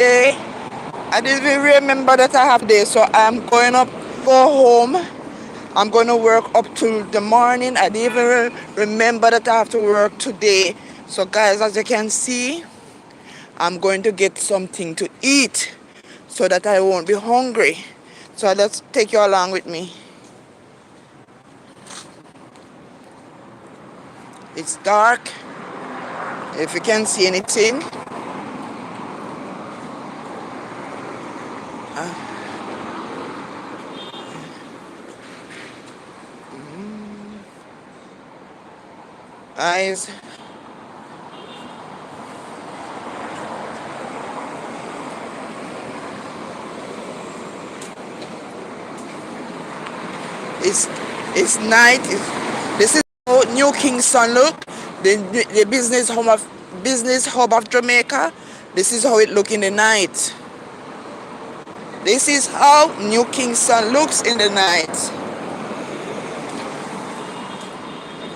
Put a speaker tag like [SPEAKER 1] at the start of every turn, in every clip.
[SPEAKER 1] day. I didn't even remember that I have day, so I'm going up, go home. I'm going to work up till the morning. I didn't even remember that I have to work today. So guys, as you can see, I'm going to get something to eat so that I won't be hungry. So let's take you along with me. It's dark. If you can see anything. Guys, it's night. This is how New Kingston look. The business hub of Jamaica. This is how it look in the night. This is how New Kingston looks in the night.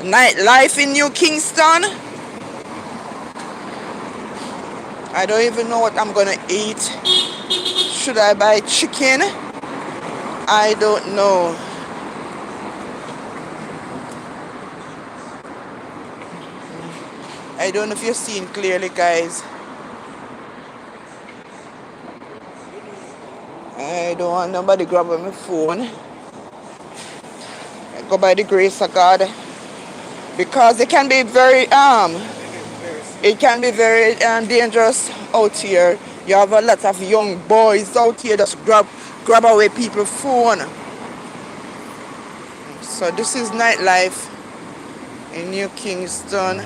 [SPEAKER 1] Nightlife in New Kingston. I don't even know what I'm gonna eat. Should I buy chicken? I don't know. I don't know if you're seeing clearly, guys. I don't want nobody grabbing my phone. I go by the grace of God. Because it can be very dangerous out here. You have a lot of young boys out here just grab away people's phone. So this is nightlife in New Kingston.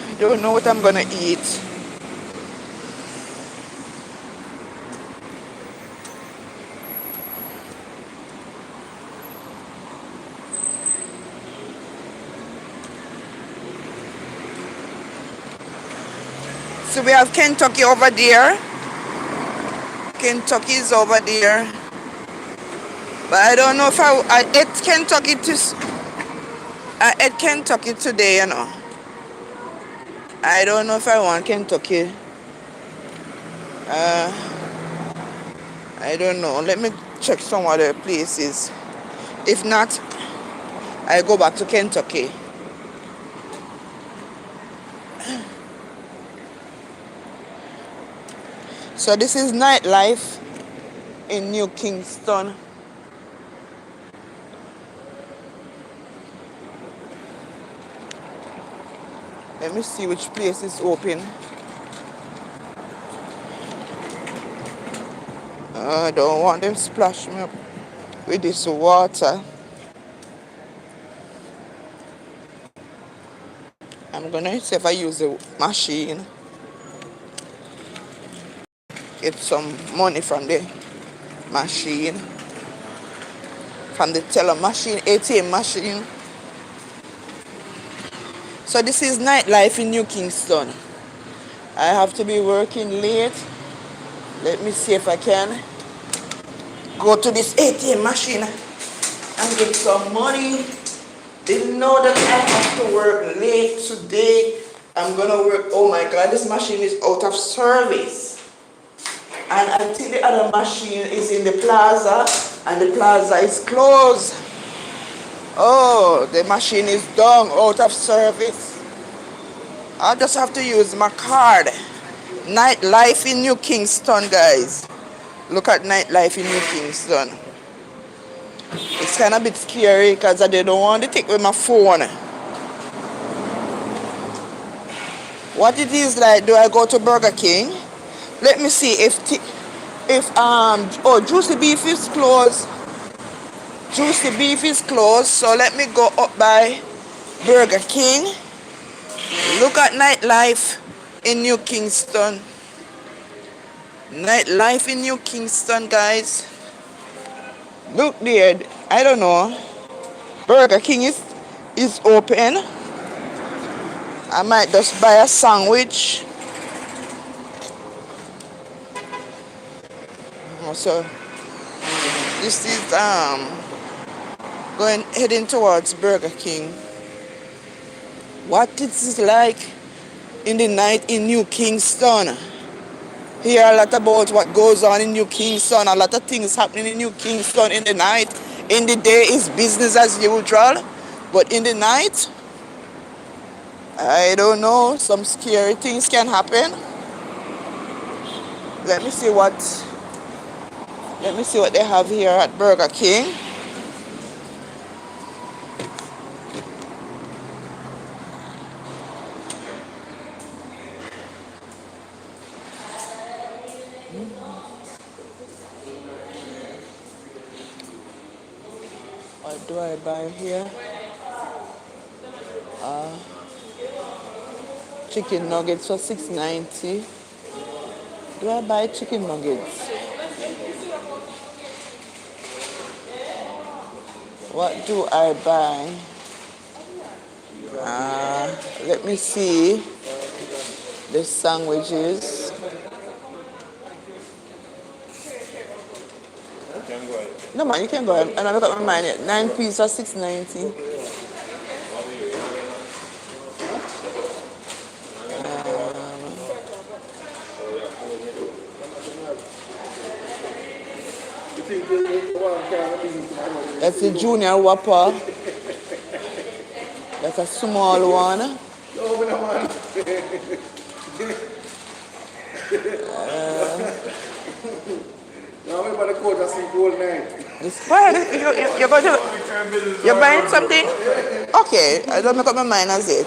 [SPEAKER 1] I don't know what I'm gonna eat. So we have Kentucky over there. Kentucky is over there. But I don't know if I ate Kentucky today, you know. I don't know if I want Kentucky. I don't know. Let me check some other places. If not, I go back to Kentucky. So this is nightlife in New Kingston. Let me see which place is open. I don't want them splash me up with this water. I'm gonna see if I use the machine. Get some money from the machine. From the teller machine, ATM machine. So this is nightlife in New Kingston. I have to be working late. Let me see if I can go to this ATM machine and get some money. Didn't know that I have to work late today. I'm gonna work, oh my God, this machine is out of service. And until the other machine is in the plaza, and the plaza is closed. Oh, the machine is down, out of service. I just have to use my card. Nightlife in New Kingston, guys. Look at nightlife in New Kingston. It's kind of a bit scary because I don't want to take with my phone. What it is like, do I go to Burger King? Let me see if Juicy Beef is closed. Juicy Beef is closed, so let me go up by Burger King. Look at nightlife in New Kingston. Nightlife in New Kingston, guys. Look there. I don't know. Burger King is open. I might just buy a sandwich. So this is heading towards Burger King. What it is like in the night in New Kingston. Hear a lot about what goes on in New Kingston. A lot of things happening in New Kingston in the night. In the day is business as usual. But in the night, I don't know, some scary things can happen. Let me see what they have here at Burger King. What do I buy here? Chicken nuggets for $6.90. Do I buy chicken nuggets? What do I buy? Let me see the sandwiches. No man, you can go ahead. And I look at my mind yet. 9 pieces for $6.90. That's the junior Whopper. That's a small one. It's fine. You're going to... You're buying something? Okay, I don't make up my mind as yet.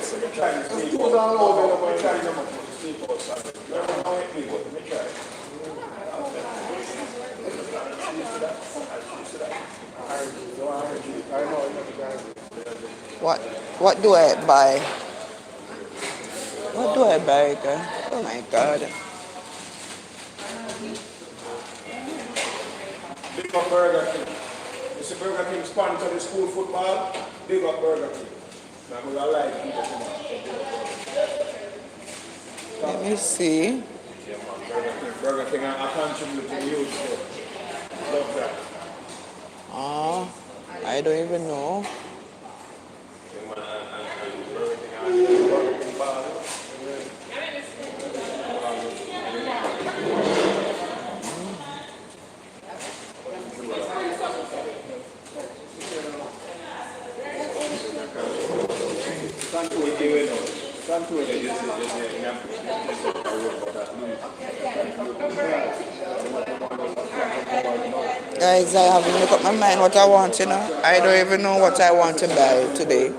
[SPEAKER 1] What do I buy? What do I buy? Oh my God.
[SPEAKER 2] Big up Burger King. You see Burger King sponsor the school football. Big up Burger King. Now we are like people.
[SPEAKER 1] Let me see.
[SPEAKER 2] Yeah, man. Burger King, I contribute to the youth. Love that.
[SPEAKER 1] I don't even know. Guys, I haven't made up my mind what I want, you know. I don't even know what I want to buy today.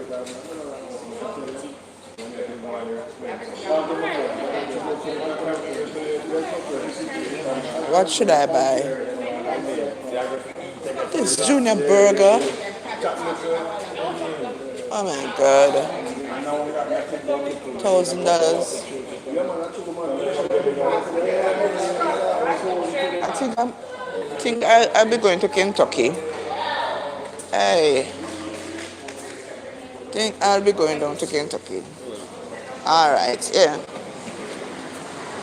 [SPEAKER 1] What should I buy? This junior burger. Oh my God. $1,000. I think I'll be going to Kentucky. I think I'll be going down to Kentucky. All right, yeah.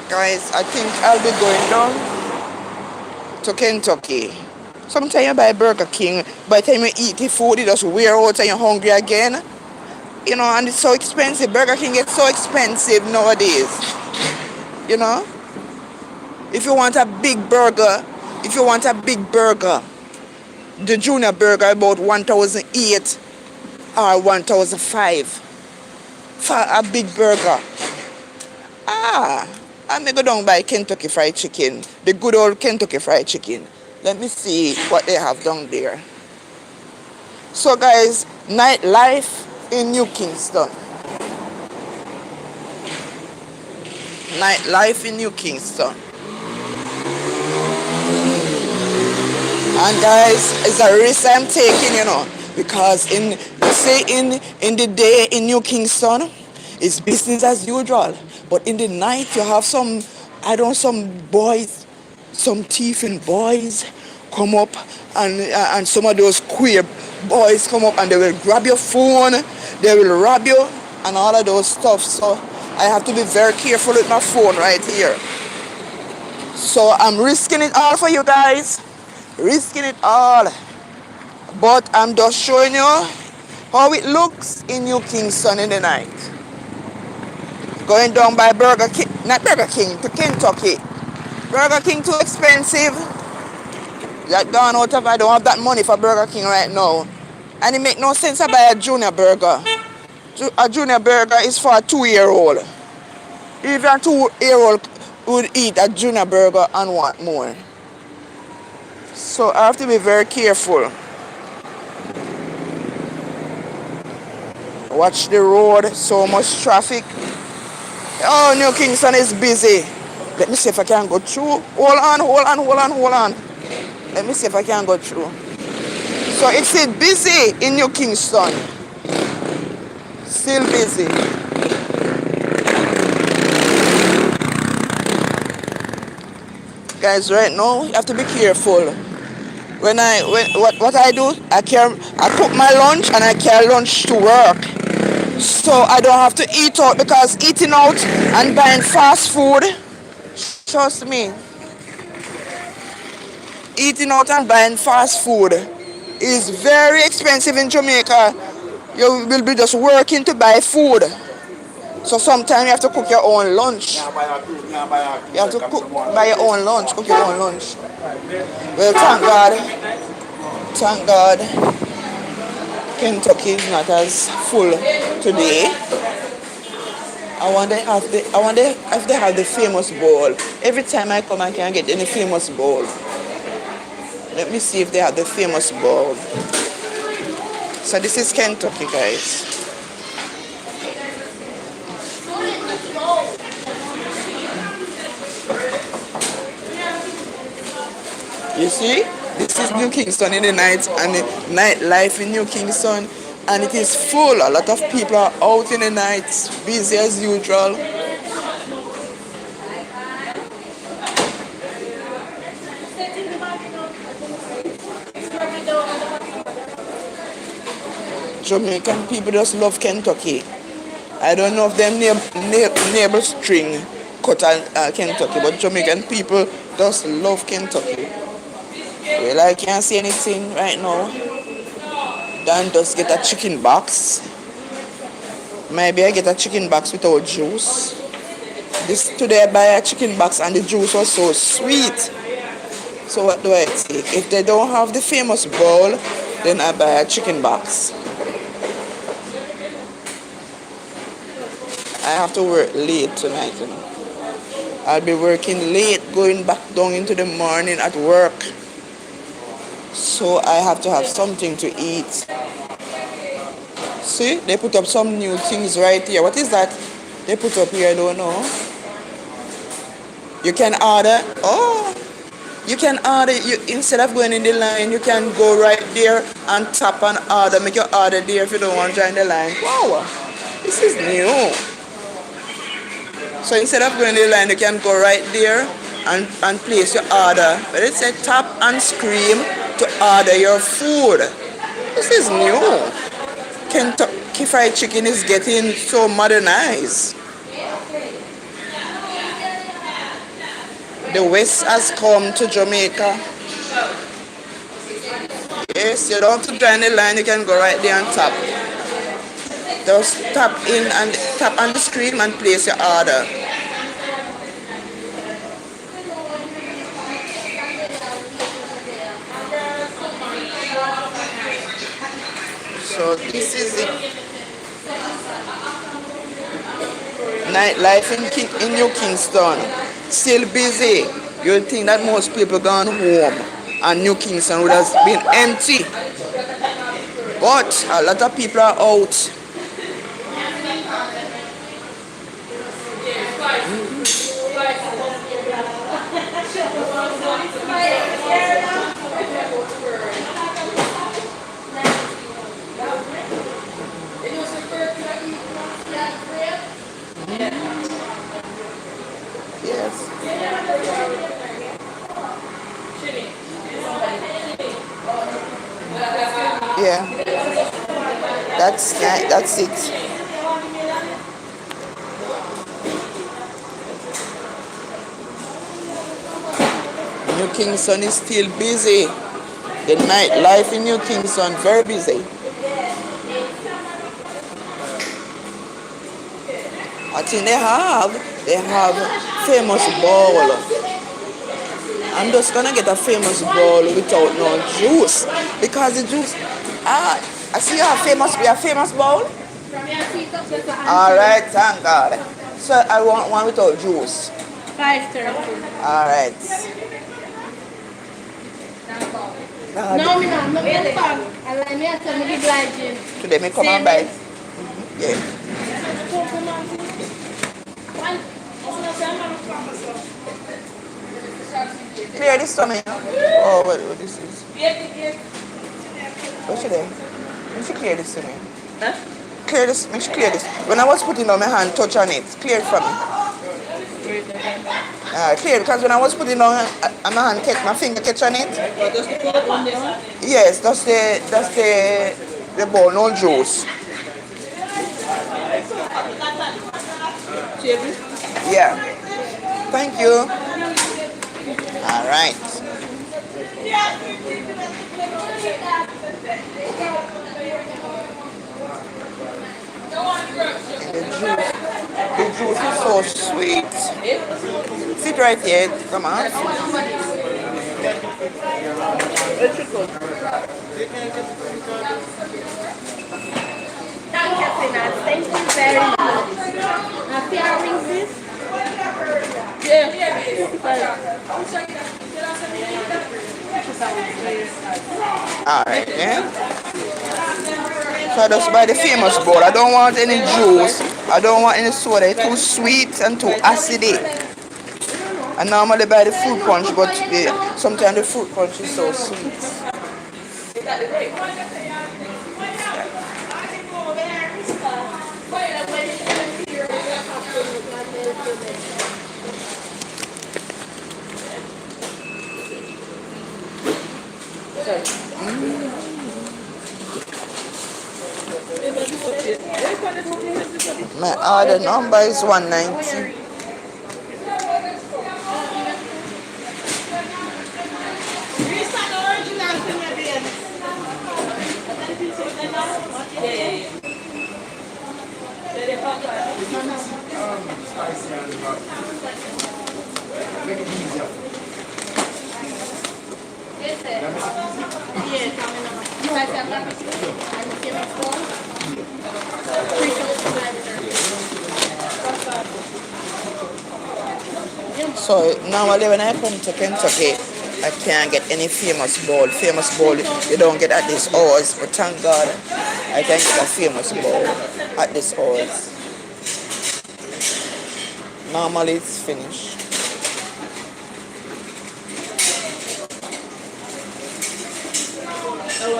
[SPEAKER 1] Guys, I think I'll be going down to Kentucky. Sometimes you buy Burger King, by the time you eat the food, it just wear out and you're hungry again. You know, and it's so expensive. Burger King gets so expensive nowadays. You know? If you want a big burger, the junior burger about $1,008 or $1,005 for a big burger. I'm going to go down by Kentucky Fried Chicken, the good old Kentucky Fried Chicken. Let me see what they have down there. So guys, nightlife in New Kingston. Nightlife in New Kingston. And guys, it's a risk I'm taking, you know, because in the day in New Kingston, it's business as usual. But in the night, you have some boys, some thieving boys come up, and some of those queer boys come up and they will grab your phone, they will rob you, and all of those stuff. So I have to be very careful with my phone right here. So I'm risking it all for you guys. Risking it all. But I'm just showing you how it looks in New Kingston in the night. Going down by Burger King, not Burger King, to Kentucky. Burger King too expensive. That gone out of, I don't have that money for Burger King right now. And it make no sense to buy a junior burger. A junior burger is for a 2-year-old. Even a 2-year-old would eat a junior burger and want more. So I have to be very careful. Watch the road, so much traffic. Oh, New Kingston is busy. Let me see if I can go through. Hold on, hold on, hold on, hold on. Let me see if I can go through. So it's still busy in New Kingston. Still busy. Guys, right now you have to be careful. What I do, I cook my lunch and I carry lunch to work. So I don't have to eat out, because eating out and buying fast food, trust me, eating out and buying fast food is very expensive in Jamaica. You will be just working to buy food. So sometimes you have to cook your own lunch. You have to buy your own lunch, cook your own lunch. Well, thank God, Kentucky is not as full today. I wonder if they have the famous bowl. Every time I come, I can't get any famous bowl. Let me see if they have the famous bowl. So this is Kentucky, guys. You see, this is New Kingston in the night, and the nightlife in New Kingston, and it is full. A lot of people are out in the night, busy as usual. Jamaican people just love Kentucky. I don't know if them neighbor string cut Kentucky, but Jamaican people just love Kentucky. Well, I can't see anything right now. Dan just get a chicken box. Maybe I get a chicken box without juice. Today I buy a chicken box and the juice was so sweet. So what do I take? If they don't have the famous bowl, then I buy a chicken box. I have to work late tonight, you know. I'll be working late, going back down into the morning at work. So I have to have something to eat. See, they put up some new things right here. What is that they put up here? I don't know. You can order. Oh, you can order. Instead of going in the line, you can go right there and tap and order. Make your order there if you don't want to join the line. Wow, this is new. So instead of going in the line, you can go right there and place your order. But it said tap and scream to order your food. This is new. Kentucky Fried Chicken is getting so modernized. The West has come to Jamaica. Yes, you don't have to join the line, you can go right there and tap. Just tap in and tap on the screen and place your order. So this is it. Nightlife in New Kingston. Still busy. You'll think that most people gone home and New Kingston would have been empty. But a lot of people are out. Yes. Yeah. That's it. New Kingston is still busy. The nightlife in New Kingston very busy. I think they have famous bowl. I'm just gonna get a famous bowl without no juice because the juice. Ah, I see you have famous bowl. All right, thank God. So I want one without juice.
[SPEAKER 3] 5:30.
[SPEAKER 1] All right.
[SPEAKER 3] No, me no, I'm not going to come. I like me, I tell me obliging.
[SPEAKER 1] Today me come and buy. Yeah. Clear this to me. Oh, what this is? What should I? You should clear this to me.
[SPEAKER 3] Huh?
[SPEAKER 1] Clear this. Make sure clear this. When I was putting on my hand, touch on it. Clear it for me. Clear because when I was putting on my hand, catch my finger catch on it. Yes, that's the ball, no juice. Yeah. Thank you. All right. The juice is so sweet. Sit right here. Come on.
[SPEAKER 3] Thank you very much. Happy hours this?
[SPEAKER 1] All right, yeah. So I just buy the famous bowl. I don't want any juice. I don't want any soda. It's too sweet and too acidic. I normally buy the fruit punch, but sometimes the fruit punch is so sweet. My order number is 190. So normally when I come to Kentucky, I can't get any famous bowl. Famous bowl you don't get at this hours, but thank God I can get a famous bowl at this hours. Normally it's finished.
[SPEAKER 3] So you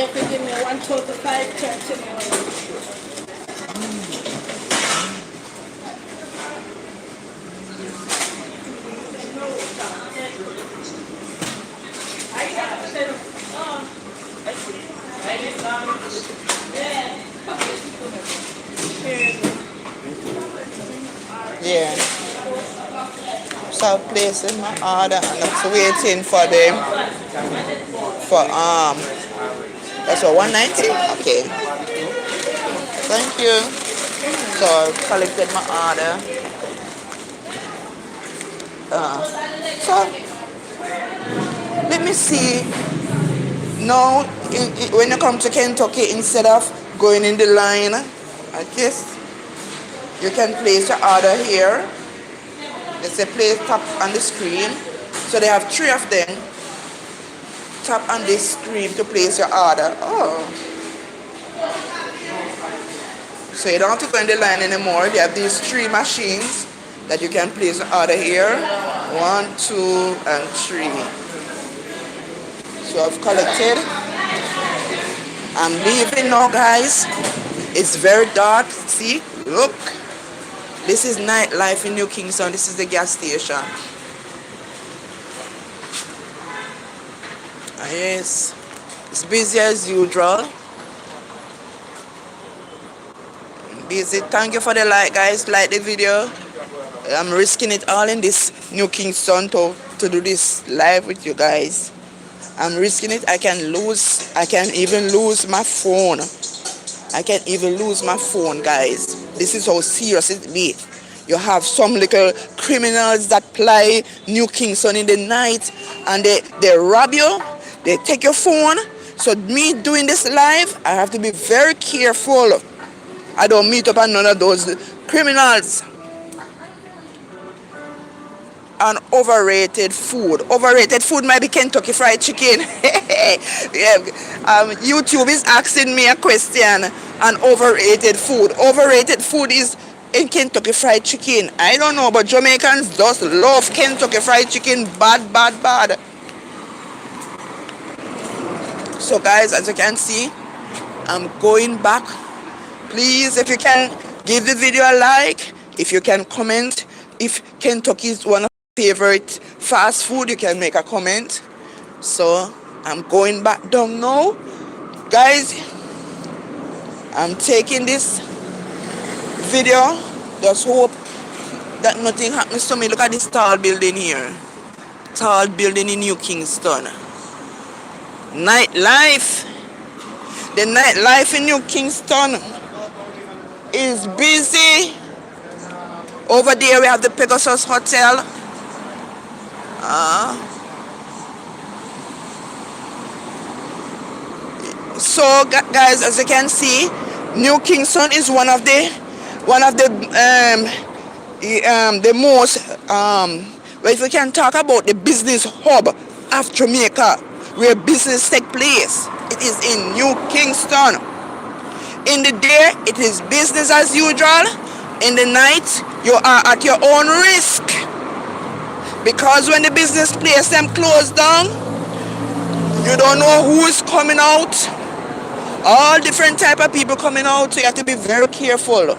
[SPEAKER 3] have to give me 1:35, 30.
[SPEAKER 1] Yeah. So I'm placing my order and I'm waiting for them for that's what 190? Okay. Thank you. So I collected my order. So let me see. Now when you come to Kentucky, instead of going in the line, I guess you can place your order here. There's a place tap on the screen. So they have 3 of them. Tap on this screen to place your order. Oh. So you don't have to go in the line anymore. They have these 3 machines that you can place your order here. 1, 2, and 3. So I've collected. I'm leaving now, guys. It's very dark. See? Look. This is nightlife in New Kingston. This is the gas station. Yes. It's busy as usual. Busy. Thank you for the like, guys. Like the video. I'm risking it all in this New Kingston to do this live with you guys. I'm risking it. I can even lose my phone. I can even lose my phone, guys. This is how serious it be. You have some little criminals that play New Kingston in the night and they rob you, they take your phone. So me doing this live, I have to be very careful. I don't meet up on none of those criminals. And overrated food. Overrated food might be Kentucky Fried Chicken. Yeah, YouTube is asking me a question on overrated food. Overrated food is in Kentucky Fried Chicken. I don't know, but Jamaicans just love Kentucky Fried Chicken. Bad, bad, bad. So guys, as you can see, I'm going back. Please, if you can, give the video a like. If you can comment. If Kentucky is one of your favorite fast food, you can make a comment. So I'm going back down now. Guys, I'm taking this video. Just hope that nothing happens to me. Look at this tall building here. Tall building in New Kingston. Nightlife. The nightlife in New Kingston is busy. Over there we have the Pegasus Hotel. So guys, as you can see, New Kingston is one of the most if we can talk about the business hub of Jamaica, where business take place. It is in New Kingston. In the day, it is business as usual. In the night, you are at your own risk. Because when the business place them closed down, you don't know who is coming out. All different type of people coming out, so you have to be very careful.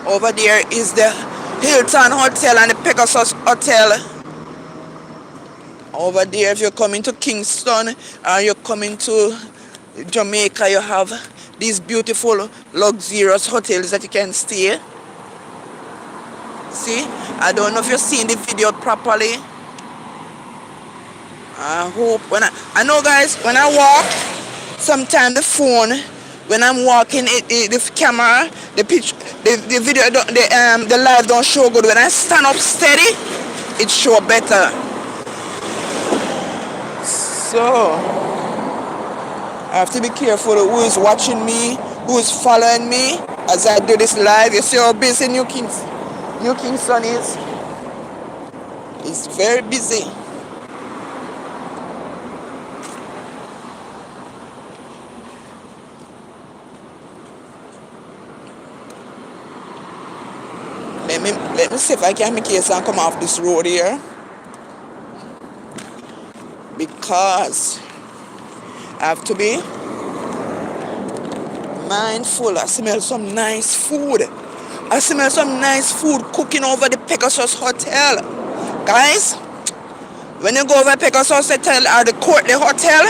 [SPEAKER 1] Over there is the Hilton Hotel and the Pegasus Hotel. Over there, if you're coming to Kingston or you're coming to Jamaica, you have these beautiful luxurious hotels that you can stay. See, I don't know if you're seeing the video properly. I hope I know guys, when I walk, sometimes the phone, when I'm walking, the camera, the video, the live don't show good. When I stand up steady, it show better. So I have to be careful who is watching me, who is following me as I do this live. You see how busy New Kingston is? It's very busy. Let me see if I can make it and come off this road here. Because I have to be mindful. I smell some nice food. I smell some nice food cooking over the Pegasus Hotel. Guys, when you go over Pegasus Hotel or the hotel,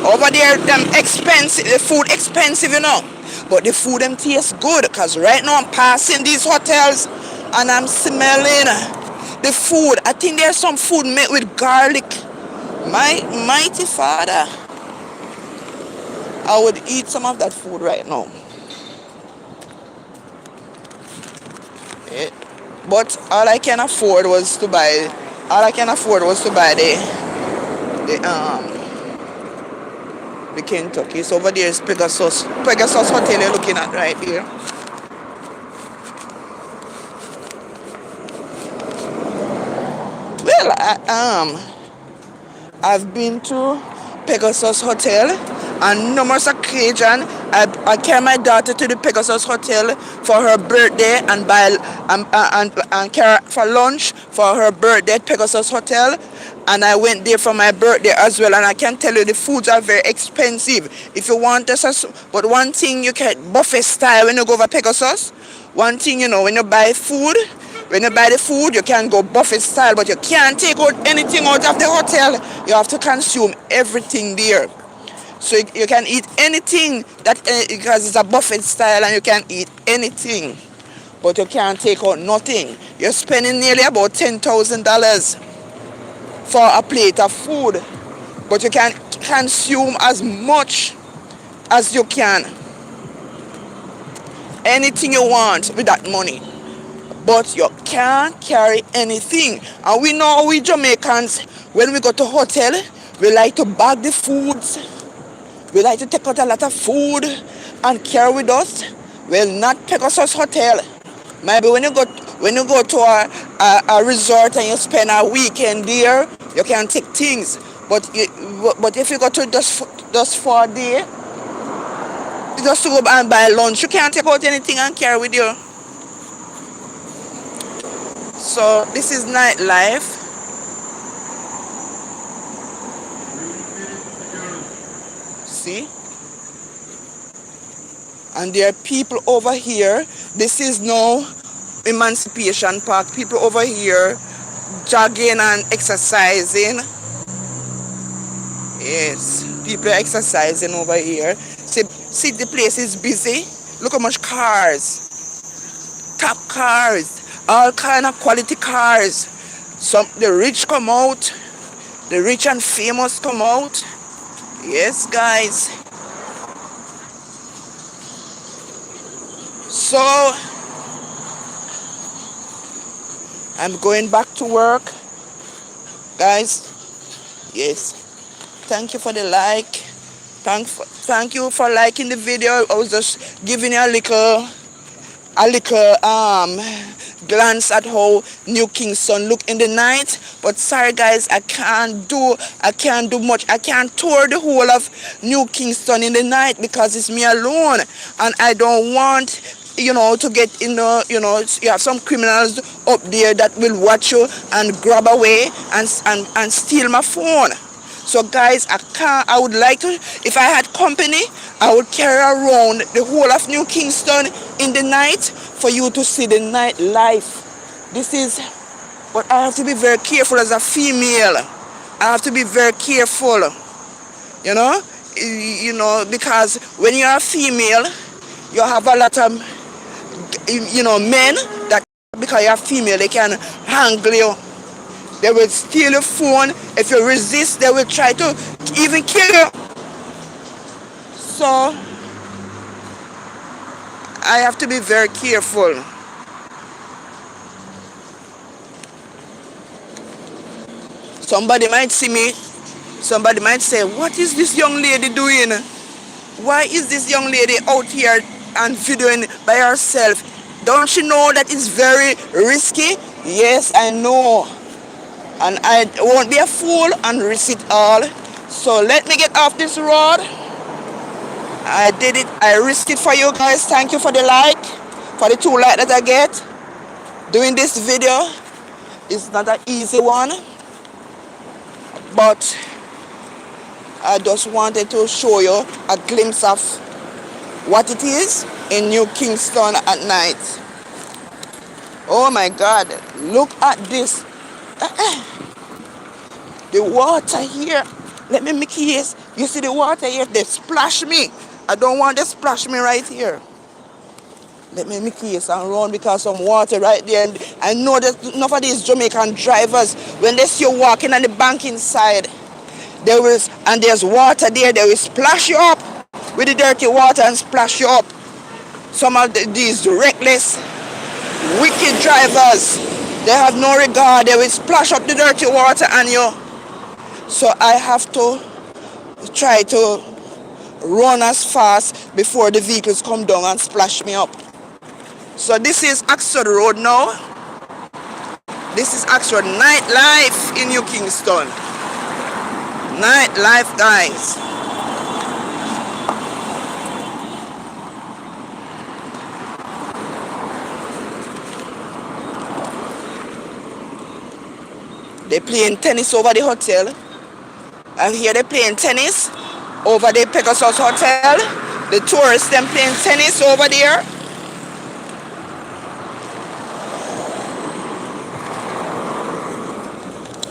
[SPEAKER 1] over there, the food expensive, you know. But the food them tastes good, because right now I'm passing these hotels and I'm smelling the food. I think there's some food made with garlic. My mighty Father, I would eat some of that food right now. But all I can afford was to buy the Kentucky. So over there is Pegasus Hotel you're looking at right here. Well, I've been to Pegasus Hotel on numerous occasions. I carry my daughter to the Pegasus Hotel for her birthday and carry for lunch for her birthday at Pegasus Hotel. And I went there for my birthday as well. And I can tell you the foods are very expensive. If you want this, but one thing you can buffet style when you go over Pegasus. One thing, you know, when you buy food. When you buy the food, you can go buffet style, but you can't take out anything out of the hotel. You have to consume everything there. So you can eat anything because it's a buffet style and you can eat anything. But you can't take out nothing. You're spending nearly about $10,000 for a plate of food, but you can consume as much as you can, anything you want with that money, but you can't carry anything. And we know we Jamaicans, when we go to hotel, we like to bag the foods. We like to take out a lot of food and carry with us. Well, not Pegasus Hotel. Maybe when you go to a resort and you spend a weekend there, you can take things. But if you go to just for a day, just to go and buy lunch, you can't take out anything and carry with you. So this is nightlife. See? And there are people over here. This is now Emancipation Park. People over here jogging and exercising. Yes, people are exercising over here. See, the place is busy. Look how much cars. Top cars. All kind of quality cars. The rich come out. The rich and famous come out. Yes, guys. So, I'm going back to work. Guys, yes. Thank you for the like. Thank you for liking the video. I was just giving you a little glance at how New Kingston look in the night. But sorry guys, I can't do much. I can't tour the whole of New Kingston in the night because it's me alone, and I don't want to get you have some criminals up there that will watch you and grab away and steal my phone. So guys, I would like to, if I had company, I would carry around the whole of New Kingston in the night for you to see the night life. But I have to be very careful as a female. I have to be very careful, because when you're a female, you have a lot of, men that, because you're a female, they can handle you. They will steal your phone. If you resist, they will try to even kill you. So, I have to be very careful. Somebody might see me. Somebody might say, what is this young lady doing? Why is this young lady out here and videoing by herself? Don't she know that it's very risky? Yes, I know. And I won't be a fool and risk it all. So let me get off this road. I did it. I risked it for you guys. Thank you for the like. For the 2 likes that I get. Doing this video is not an easy one. But I just wanted to show you a glimpse of what it is in New Kingston at night. Oh my God. Look at this. The water here, let me make case. You see the water here, they splash me. I don't want them to splash me right here. Let me make case and run because some water right there. And I know that enough of these Jamaican drivers, when they see you walking on the bank inside, and there's water there, they will splash you up with the dirty water and splash you up. Some of these reckless, wicked drivers, they have no regard. They will splash up the dirty water on you. So I have to try to run as fast before the vehicles come down and splash me up. So this is Oxford Road now. This is Oxford nightlife in New Kingston. Nightlife, guys. They're playing tennis over the hotel. And here they're playing tennis over the Pegasus Hotel. The tourists, them playing tennis over there.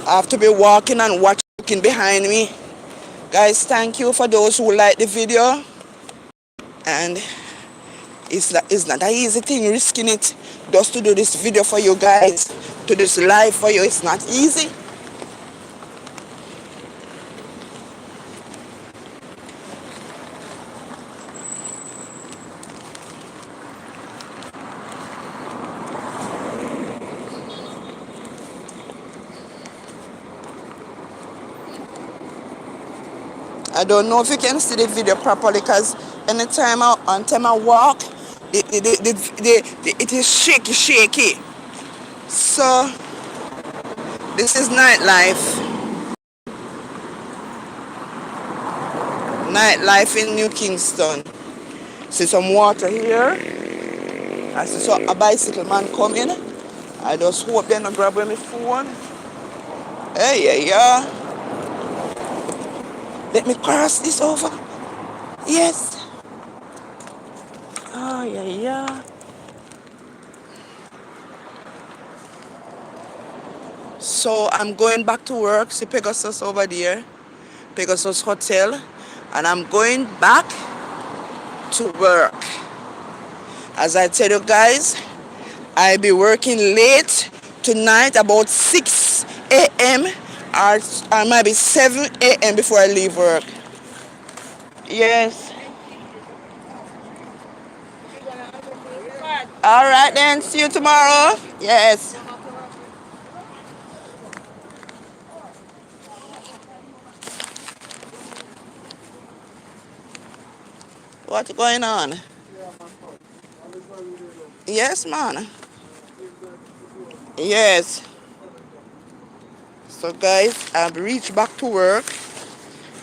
[SPEAKER 1] I have to be walking and watching behind me. Guys, thank you for those who like the video. And it's not an easy thing risking it just to do this video for you guys, to this live for you. It's not easy. I don't know if you can see the video properly because anytime I walk, it is shaky. So this is nightlife. Nightlife in New Kingston. See some water here. I see a bicycle man coming. I just hope they're not grabbing my phone. Hey, yeah. Let me cross this over. Yes. Oh, yeah. So I'm going back to work. See Pegasus over there. Pegasus Hotel. And I'm going back to work. As I tell you guys, I'll be working late tonight, about 6 a.m. or maybe 7 a.m. before I leave work. Yes. All right then. See you tomorrow. Yes. What's going on? Yes, man. Yes. So guys, I've reached back to work.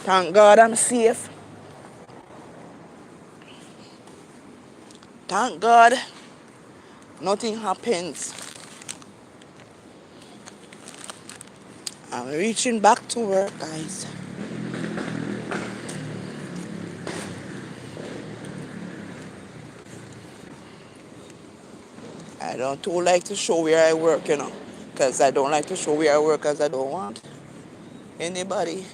[SPEAKER 1] Thank God I'm safe. Thank God nothing happens. I'm reaching back to work, guys. I don't too like to show where I work, because I don't like to show where I work because I don't want anybody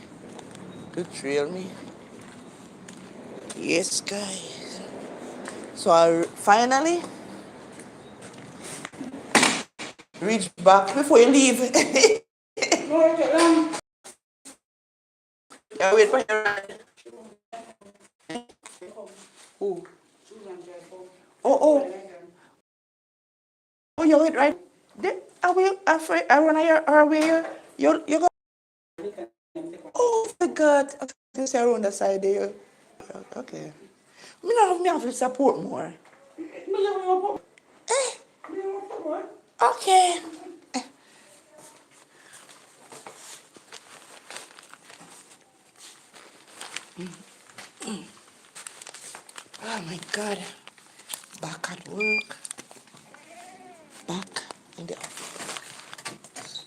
[SPEAKER 1] to trail me. Yes, guys. So I finally reach back before you leave. Yeah, wait for your ride. Who? Oh. Oh, you wait right. Are we afraid? I wanna hear. Are we? You go. Oh my God! This around the side there. Okay. Me have to support more. Eh? Okay. Oh my God. Back at work. Back in the office.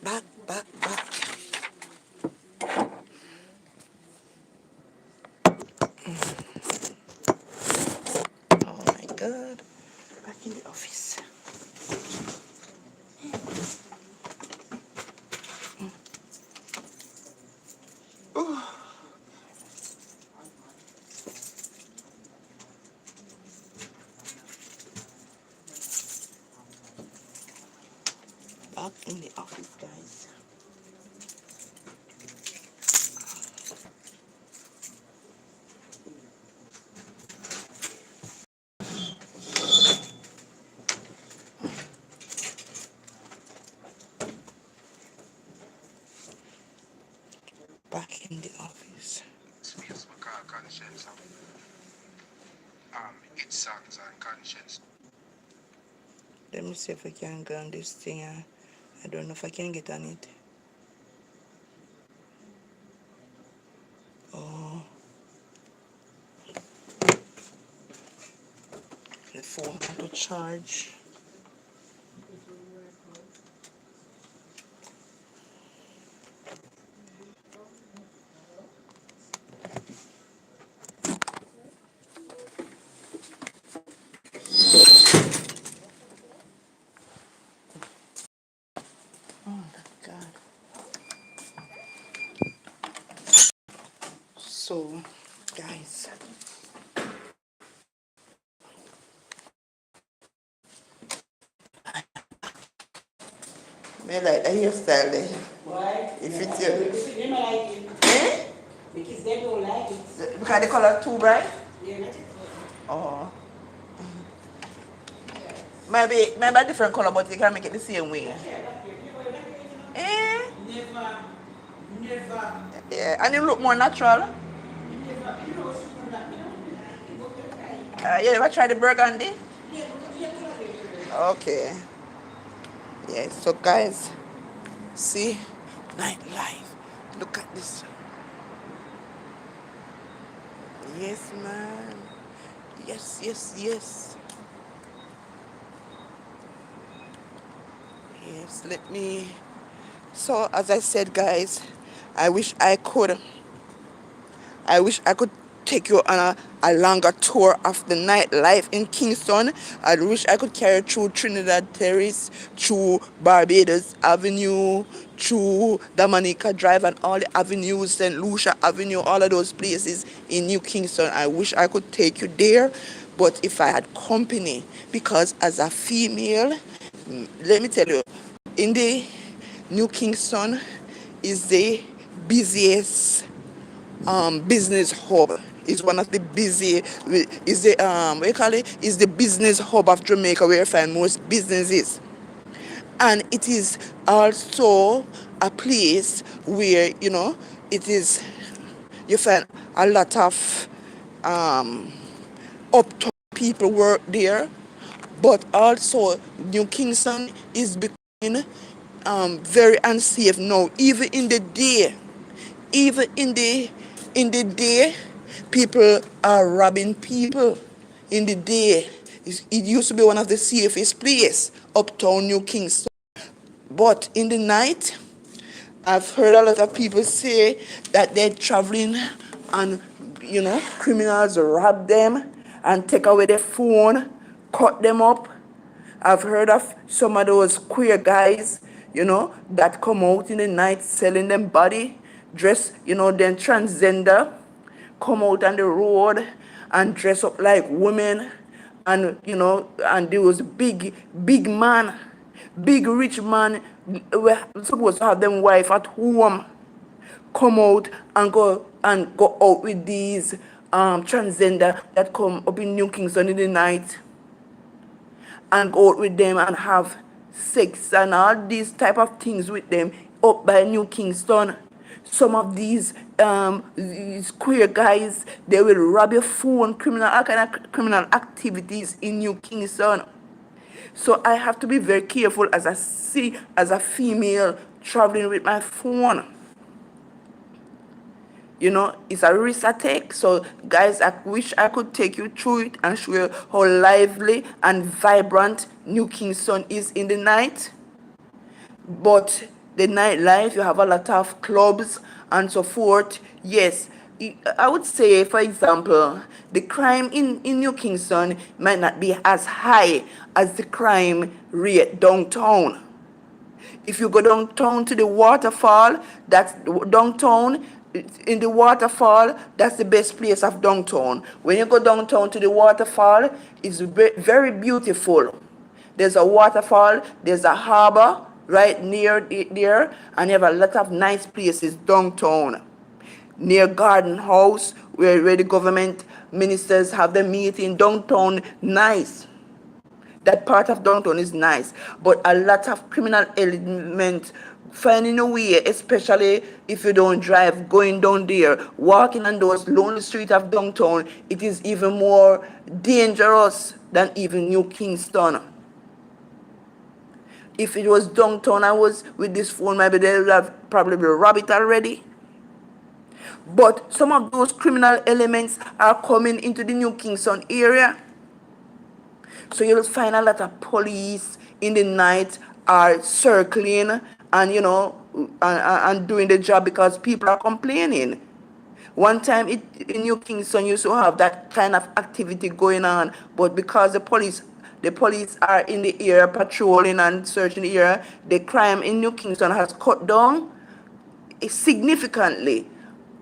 [SPEAKER 1] Back. Oh my God. Back in the office. Back in the office, guys. Back in the office.
[SPEAKER 2] Space we call conscience. It's songs and conscience.
[SPEAKER 1] Let me see if I can go on this thing. I don't know if I can get on it. Oh, the phone had to charge. Oh my God. Me like the hairstyle there.
[SPEAKER 4] Why?
[SPEAKER 1] If
[SPEAKER 4] Yeah,
[SPEAKER 1] it's
[SPEAKER 4] they
[SPEAKER 1] your...
[SPEAKER 4] don't like it.
[SPEAKER 1] Eh?
[SPEAKER 4] Because they don't like it.
[SPEAKER 1] Because the color too bright?
[SPEAKER 4] Yeah, not it.
[SPEAKER 1] Oh. Maybe a different color, but you can make it the same way. Eh?
[SPEAKER 4] Never, never,
[SPEAKER 1] Yeah, and it look more natural.
[SPEAKER 4] never. You know, super that.
[SPEAKER 1] You ever try the burgundy?
[SPEAKER 4] Yeah, yeah,
[SPEAKER 1] Okay. Yeah, so guys, see? Nightlife. Look at this. Yes, man. Yes, yes, yes. Yes, let me... So, as I said, guys, I wish I could take you on a longer tour of the nightlife in Kingston. I wish I could carry you through Trinidad Terrace, through Barbados Avenue, through Dominica Drive and all the avenues, St. Lucia Avenue, all of those places in New Kingston. I wish I could take you there, but if I had company, because as a female, let me tell you, in the New Kingston is the busiest business hub. It's one of the busy, is the what you call it? Is the business hub of Jamaica where you find most businesses. And it is also a place where, it is, you find a lot of uptown people work there, but also New Kingston is becoming very unsafe now. Even in the day, even in the day, people are robbing people. In the day, it used to be one of the safest places, uptown New Kingston. But in the night, I've heard a lot of people say that they're traveling and, criminals rob them and take away their phone, cut them up. I've heard of some of those queer guys, that come out in the night selling them body, dress, then transgender, come out on the road and dress up like women. And, and there was big man, big rich man, were supposed to have them wife at home, come out and go out with these transgender that come up in New Kingston in the night and go out with them and have sex and all these type of things with them up by New Kingston. Some of these queer guys, they will rob your phone, all kind of criminal activities in New Kingston. So I have to be very careful as a female traveling with my phone. It's a risk I take. So, guys, I wish I could take you through it and show you how lively and vibrant New Kingston is in the night. But the nightlife, you have a lot of clubs and so forth. Yes, I would say, for example, the crime in New Kingston might not be as high as the crime rate downtown. If you go downtown to the waterfall, that's downtown. In the waterfall, that's the best place of downtown. When you go downtown to the waterfall, it's very beautiful. There's a waterfall, there's a harbor right near there, and you have a lot of nice places downtown. Near Garden House, where the government ministers have their meeting, downtown, nice. That part of downtown is nice, but a lot of criminal elements finding a way, especially if you don't drive, going down there, walking on those lonely streets of downtown, it is even more dangerous than even New Kingston. If it was downtown, I was with this phone, maybe they would have probably robbed it already. But some of those criminal elements are coming into the New Kingston area. So you'll find a lot of police in the night are circling and, and doing the job because people are complaining. One time in New Kingston used to have that kind of activity going on, but because the police are in the area patrolling and searching the area, the crime in New Kingston has cut down significantly.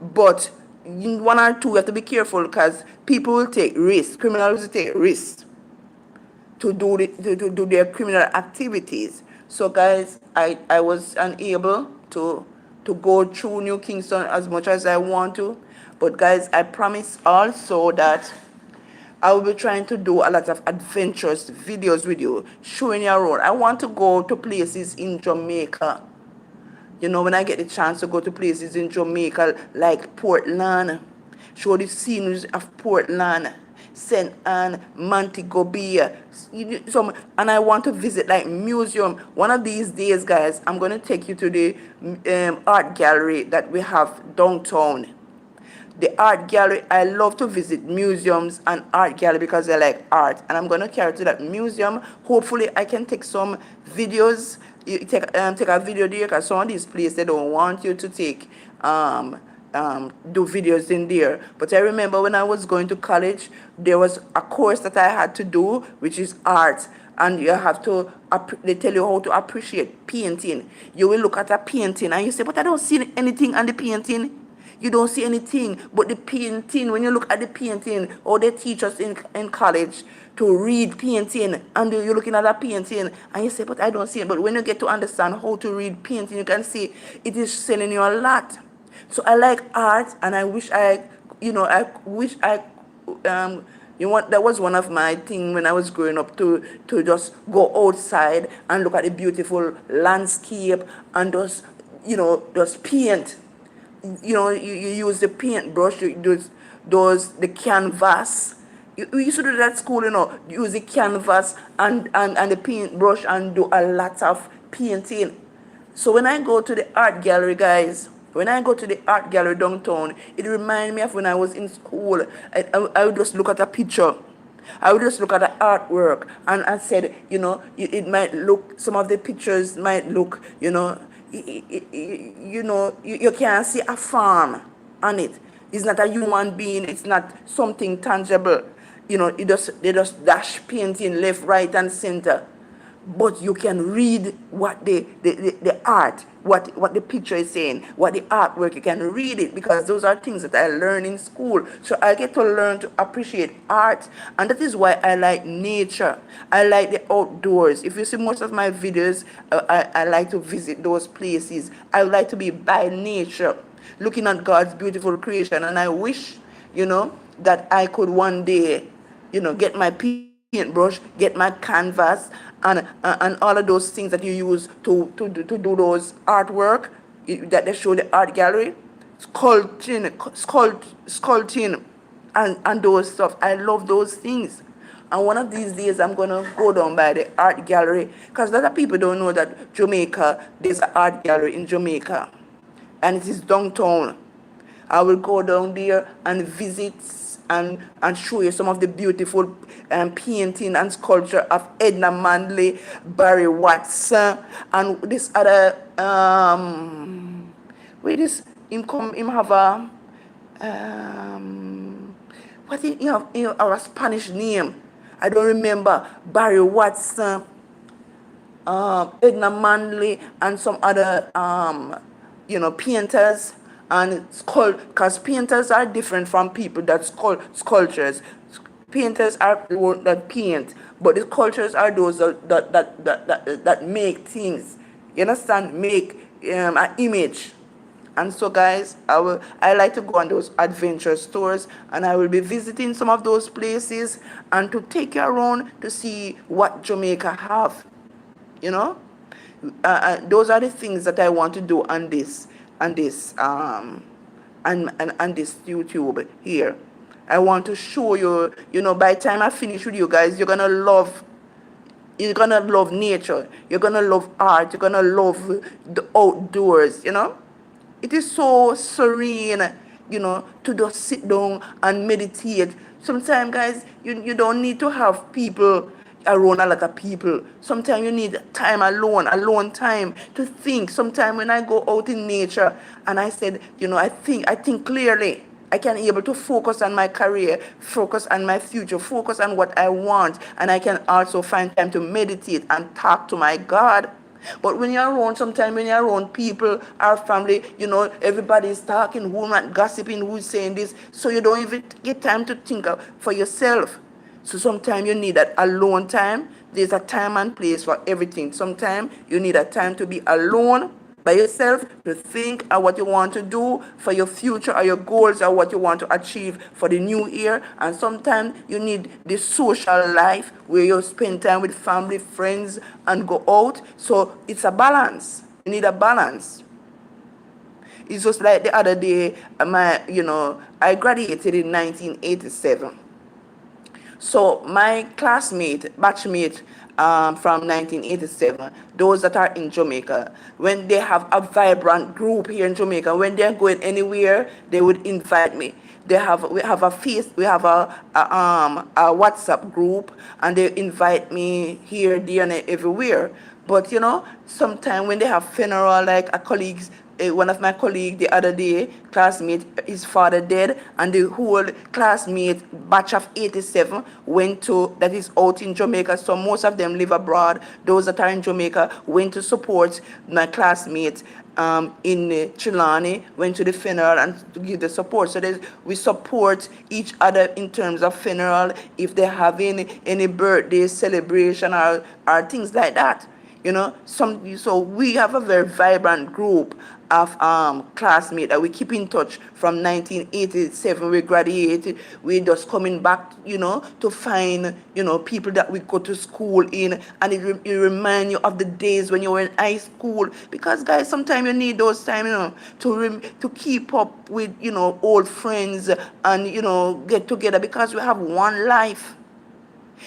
[SPEAKER 1] But in one or two, you have to be careful because people will take risks, criminals will take risks to do their criminal activities. So guys, I was unable to go through New Kingston as much as I want to. But guys, I promise also that I will be trying to do a lot of adventurous videos with you, showing you around. I want to go to places in Jamaica. You know, when I get the chance to go to places in Jamaica like Portland, show the sceneries of Portland, St. Anne, Montego Bay, and I want to visit like museum. One of these days, guys, I'm going to take you to the art gallery that we have downtown. The art gallery, I love to visit museums and art gallery because I like art, and I'm going to carry to that museum. Hopefully I can take some videos. You take a video there, because some of these places they don't want you to take do videos in there. But I remember when I was going to college, there was a course that I had to do, which is art, and you have to they tell you how to appreciate painting. You will look at a painting and you say, but I don't see anything on the painting. You don't see anything but the painting. When you look at the painting, or they teach us in college to read painting, and you're looking at a painting and you say, but I don't see it. But when you get to understand how to read painting, you can see it is selling you a lot. So I like art, and I wish I that was one of my things when I was growing up, to just go outside and look at the beautiful landscape and just paint. You use the paintbrush, the canvas. We used to do that at school, use the canvas and the paintbrush and do a lot of painting. So when I go to the art gallery, guys, when I go to the art gallery downtown, it reminds me of when I was in school. I would just look at a picture. I would just look at the artwork, and I said, it might look, some of the pictures might look, you can't see a farm on it. It's not a human being. It's not something tangible. They just dash painting left, right, and center. But you can read what the art, what the picture is saying, what the artwork. You can read it, because those are things that I learned in school. So I get to learn to appreciate art, and that is why I like nature. I like the outdoors. If you see most of my videos, I like to visit those places. I like to be by nature, looking at God's beautiful creation. And I wish, that I could one day, get my paintbrush, get my canvas, and all of those things that you use to do those artwork that they show the art gallery, sculpting, and those stuff. I love those things. And one of these days, I'm going to go down by the art gallery, because a lot of people don't know that Jamaica, there's an art gallery in Jamaica, and it is downtown. I will go down there and visit and show you some of the beautiful painting and sculpture of Edna Manley, Barry Watson, and this other him have a what he have a Spanish name. I don't remember. Barry Watson, Edna Manley, and some other painters. And because painters are different from people that sculptures. Painters are the one that paint, but the sculptures are those that make things. You understand? Make an image. And so, guys, I like to go on those adventure tours, and I will be visiting some of those places and to take you around to see what Jamaica have. Those are the things that I want to do on this and this YouTube here. I want to show you, by the time I finish with you guys, you're gonna love nature, you're gonna love art, you're gonna love the outdoors. It is so serene, to just sit down and meditate. Sometimes, guys, you don't need to have people around, a lot of people. Sometimes you need time alone time to think. Sometimes when I go out in nature and I said, I think clearly. I can be able to focus on my career, focus on my future, focus on what I want, and I can also find time to meditate and talk to my God. But when you're around, sometimes when you're around people, our family, everybody's talking, who's not gossiping, who's saying this, so you don't even get time to think for yourself. So sometimes you need that alone time. There's a time and place for everything. Sometimes you need a time to be alone by yourself to think of what you want to do for your future or your goals or what you want to achieve for the new year. And sometimes you need the social life where you spend time with family, friends, and go out. So it's a balance. You need a balance. It's just like the other day, I graduated in 1987. So my classmate, batchmate from 1987, those that are in Jamaica, when they have a vibrant group here in Jamaica, when they're going anywhere, they would invite me. We have a WhatsApp group, and they invite me here, there, and everywhere. But sometimes when they have funeral, like a colleague's, one of my colleague the other day, classmate, his father dead, and the whole classmate batch of 87 that is out in Jamaica. So most of them live abroad. Those that are in Jamaica went to support my classmates in Trelawney, went to the funeral and to give the support. So we support each other in terms of funeral, if they're having any birthday celebration or things like that. So we have a very vibrant group of classmates that we keep in touch from 1987. We graduated. We just coming back, to find, people that we go to school in, and it remind you of the days when you were in high school. Because guys, sometimes you need those time, to keep up with, old friends and get together, because we have one life.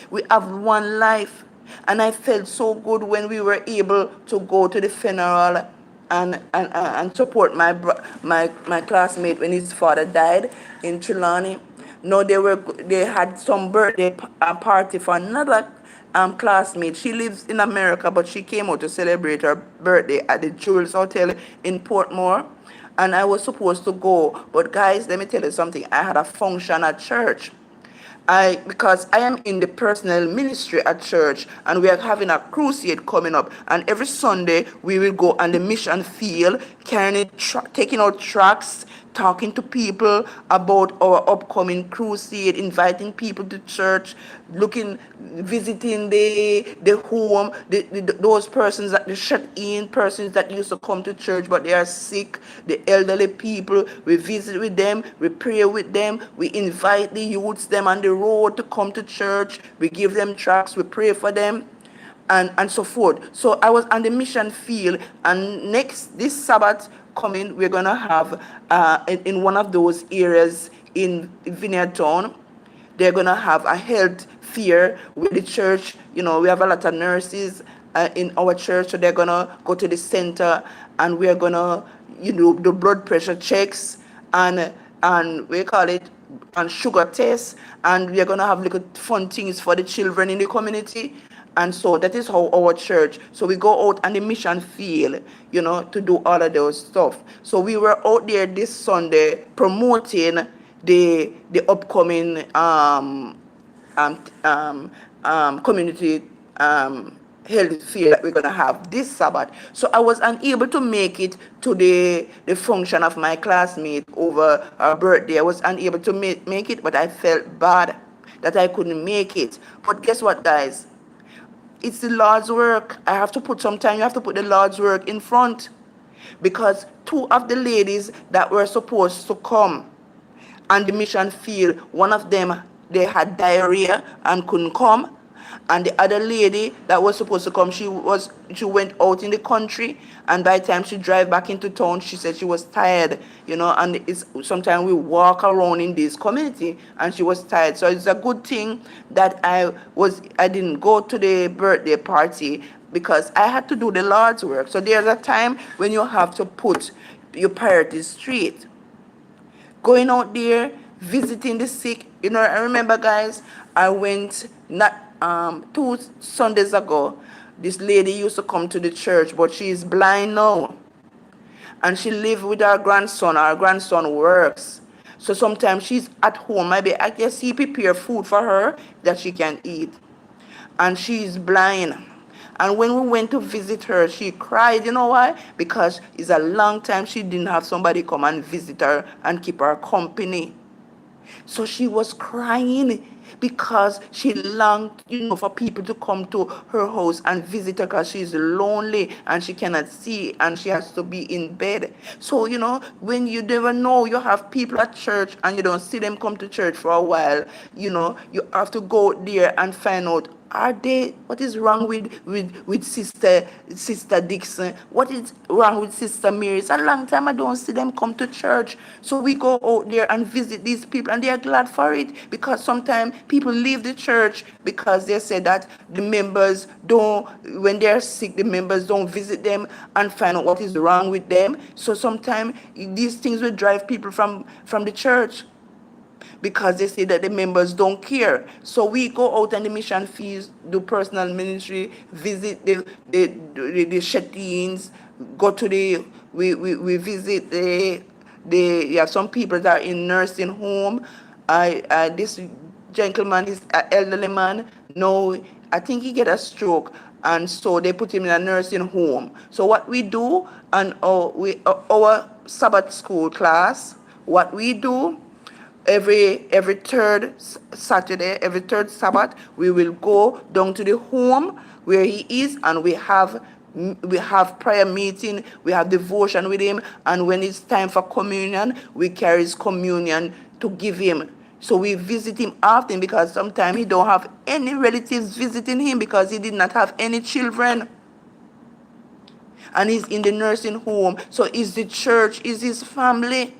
[SPEAKER 1] We have one life. And I felt so good when we were able to go to the funeral and support my classmate when his father died in Trelawney. No, they had some birthday party for another classmate. She lives in America, but she came out to celebrate her birthday at the Jules Hotel in Portmore. And I was supposed to go. But guys, let me tell you something. I had a function at church. Because I am in the personal ministry at church, and we are having a crusade coming up, and every Sunday we will go on the mission field, taking out tracts, talking to people about our upcoming crusade, inviting people to church, visiting the home, those persons that the shut-in persons that used to come to church but they are sick, the elderly people. We visit with them, we pray with them, we invite the youths them on the road to come to church, we give them tracts, we pray for them, and so forth. So I was on the mission field, and this Sabbath coming, we're gonna have in one of those areas in Vineyard Town, they're gonna have a health fair with the church. We have a lot of nurses in our church, so they're gonna go to the center, and we're gonna do blood pressure checks and we call it and sugar tests, and we're gonna have little fun things for the children in the community. And so that is how our church. So we go out on the mission field, to do all of those stuff. So we were out there this Sunday promoting the upcoming community health fair that we're gonna have this Sabbath. So I was unable to make it to the function of my classmate over her birthday. I was unable to make it, but I felt bad that I couldn't make it. But guess what, guys? It's the Lord's work. You have to put the Lord's work in front. Because two of the ladies that were supposed to come on the mission field, one of them, they had diarrhea and couldn't come. And the other lady that was supposed to come, she went out in the country, and by the time she drive back into town, she said she was tired, and sometimes we walk around in this community, and she was tired. So it's a good thing that I didn't go to the birthday party, because I had to do the Lord's work. So there's a time when you have to put your priorities straight. Going out there, visiting the sick. I remember, guys, I went not 2 Sundays ago. This lady used to come to the church, but she is blind now. And she lives with her grandson. Our grandson works. So sometimes she's at home. Maybe I guess he prepare food for her that she can eat. And she's blind. And when we went to visit her, she cried. You know why? Because it's a long time she didn't have somebody come and visit her and keep her company. So she was crying because she longed, for people to come to her house and visit her because she's lonely and she cannot see and she has to be in bed. So, when you never know, you have people at church and you don't see them come to church for a while, you have to go there and find out, what is wrong with sister Dixon? What is wrong with Sister Mary? It's a long time I don't see them come to church. So we go out there and visit these people and they are glad for it, because sometimes people leave the church because they say that the members don't, when they're sick, the members don't visit them and find out what is wrong with them. So sometimes these things will drive people from the church, because they say that the members don't care. So we go out on the mission fields, do personal ministry, visit the shetines, go to we visit you have some people that are in nursing home. This gentleman is an elderly man. No, I think he get a stroke, and so they put him in a nursing home. So what we do, and our Sabbath school class, what we do, every third Saturday, every third Sabbath, we will go down to the home where he is, and we have prayer meeting, we have devotion with him, and when it's time for communion, we carry his communion to give him. So we visit him often, because sometimes he don't have any relatives visiting him because he did not have any children. And he's in the nursing home. So is the church, is his family.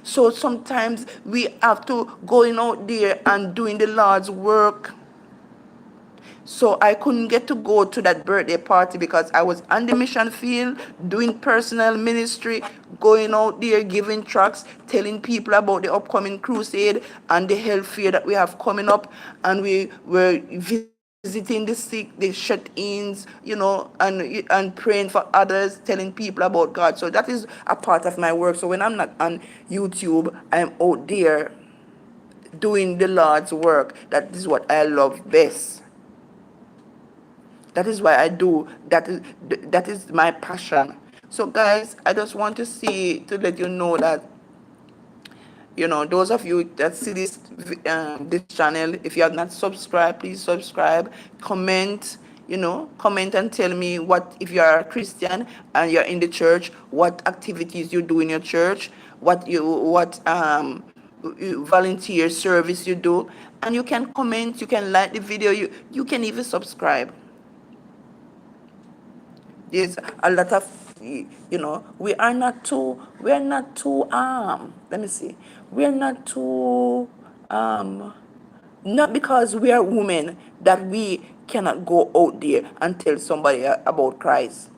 [SPEAKER 1] So sometimes we have to going out there and doing the Lord's work. So I couldn't get to go to that birthday party because I was on the mission field doing personal ministry, going out there giving tracts, telling people about the upcoming crusade and the health fair that we have coming up. And we were visiting the sick, the shut-ins, and praying for others, telling people about God. So that is a part of my work. So when I'm not on YouTube, I'm out there doing the Lord's work. That is what I love best. That is why I do. That is my passion. So guys, I just want to let you know that, those of you that see this channel, if you have not subscribed, please subscribe, comment, comment and tell me if you are a Christian and you're in the church, what activities you do in your church, what volunteer service you do. And you can comment, you can like the video, you can even subscribe. There's a lot of, we're not too, let me see, we're not too, not because we are women that we cannot go out there and tell somebody about Christ.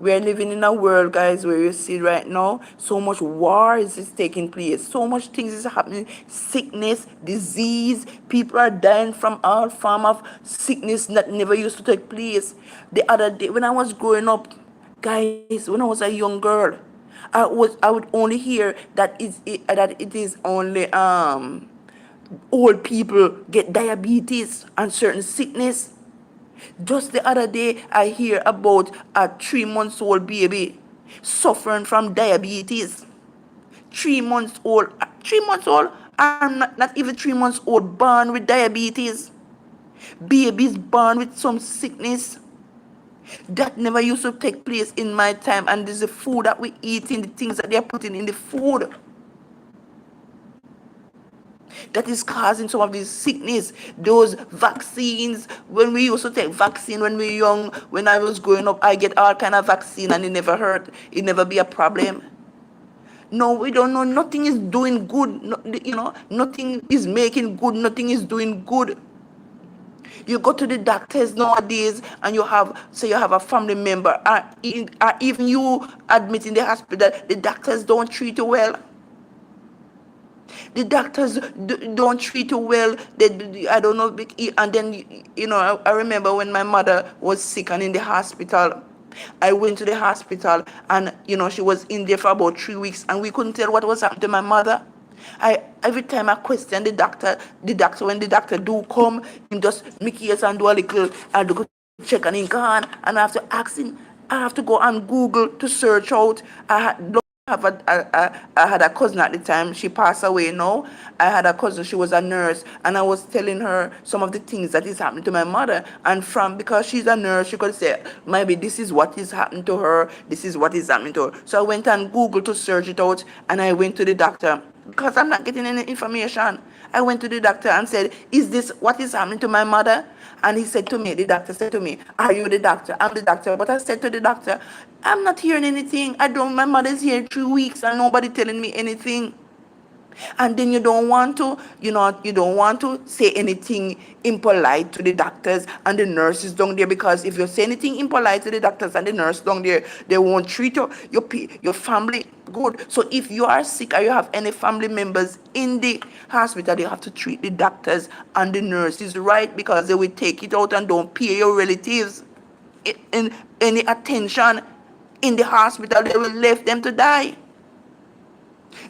[SPEAKER 1] We're living in a world, guys, where you see right now, so much war is taking place. So much things is happening. Sickness, disease. People are dying from all form of sickness that never used to take place. The other day, when I was growing up, guys, when I was a young girl, I would only hear that it is only old people get diabetes and certain sickness. Just the other day, I hear about a 3-month-old baby suffering from diabetes. 3 months old. 3 months old? I'm not even 3 months old, born with diabetes. Babies born with some sickness. That never used to take place in my time. And there's the food that we eat, in the things that they're putting in the food, that is causing some of these sickness. Those vaccines, when we used to take vaccine when we were young, when I was growing up, I get all kind of vaccine and it never hurt. It never be a problem. No, we don't know. Nothing is doing good. Nothing is making good. Nothing is doing good. You go to the doctors nowadays and you have a family member, or even you admit in the hospital, the doctors don't treat you well. The doctors don't treat you well. I don't know. And then, I remember when my mother was sick and in the hospital. I went to the hospital and, she was in there for about 3 weeks and we couldn't tell what was happening to my mother. Every time I question the doctor, when the doctor do come, him just make ears and do a little, I do go check and him gone. And I have to ask him, I have to go on Google to search out. I had a cousin at the time. She passed away now. I had a cousin. She was a nurse, and I was telling her some of the things that is happening to my mother. And from because she's a nurse, she could say maybe this is what is happening to her. This is what is happening to her. So I went on Google to search it out, and I went to the doctor because I'm not getting any information. I went to the doctor and said, "Is this what is happening to my mother?" And he said to me, the doctor said to me, "Are you the doctor?" "I'm the doctor." But I said to the doctor, "I'm not hearing anything. I don't, my mother's here 3 weeks and nobody telling me anything." And then you don't want to, you don't want to say anything impolite to the doctors and the nurses down there, because if you say anything impolite to the doctors and the nurse down there, they won't treat your family good. So if you are sick or you have any family members in the hospital, you have to treat the doctors and the nurses right, because they will take it out and don't pay your relatives in any attention in the hospital. They will leave them to die.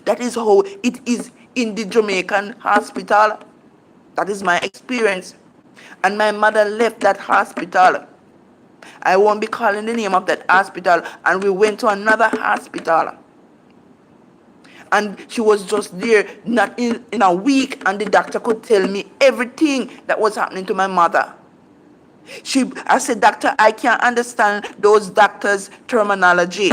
[SPEAKER 1] That is how it is in the Jamaican hospital. That is my experience. And my mother left that hospital. I won't be calling the name of that hospital. And we went to another hospital. And she was just there, not in a week, and the doctor could tell me everything that was happening to my mother. I said, "Doctor, I can't understand those doctors' terminology.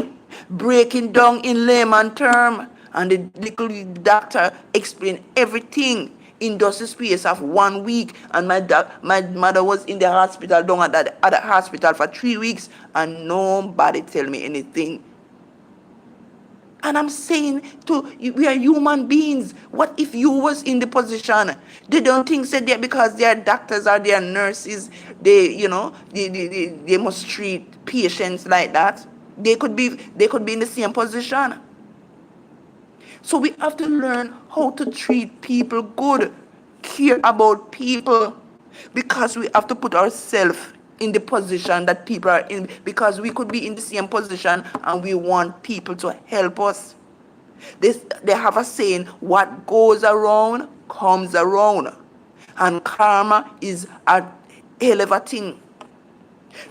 [SPEAKER 1] Breaking down in layman term." And the little doctor explained everything in just a space of 1 week. And my mother was in the hospital, down at that other hospital for 3 weeks, and nobody tell me anything. And I'm saying we are human beings. What if you was in the position? They don't think that because they are doctors or they are nurses, they must treat patients like that. They could be in the same position. So we have to learn how to treat people good, care about people, because we have to put ourselves in the position that people are in, because we could be in the same position and we want people to help us. They have a saying, what goes around comes around, and karma is a hell of a thing.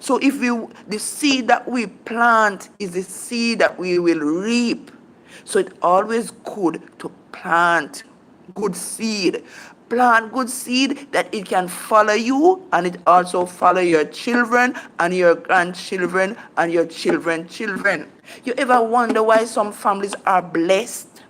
[SPEAKER 1] So the seed that we plant is the seed that we will reap. So it's always good to plant good seed. Plant good seed that it can follow you, and it also follow your children and your grandchildren and your children. You ever wonder why some families are blessed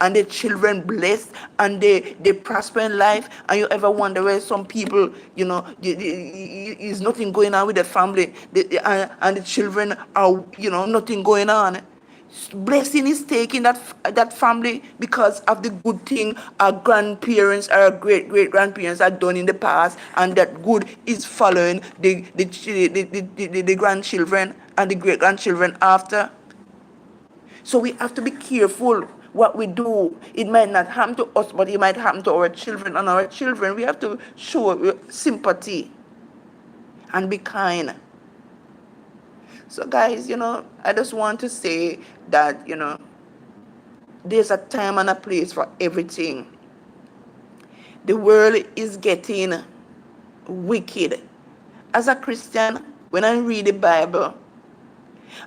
[SPEAKER 1] and their children blessed and they prosper in life? And you ever wonder why some people, is nothing going on with the family, and the children are, nothing going on? Blessing is taking that family because of the good thing our grandparents or our great grandparents had done in the past, and that good is following the grandchildren and the great grandchildren after. So we have to be careful what we do. It might not happen to us, but it might happen to our children and our children. We have to show sympathy and be kind. So guys, I just want to say that, there's a time and a place for everything. The world is getting wicked. As a Christian, when I read the Bible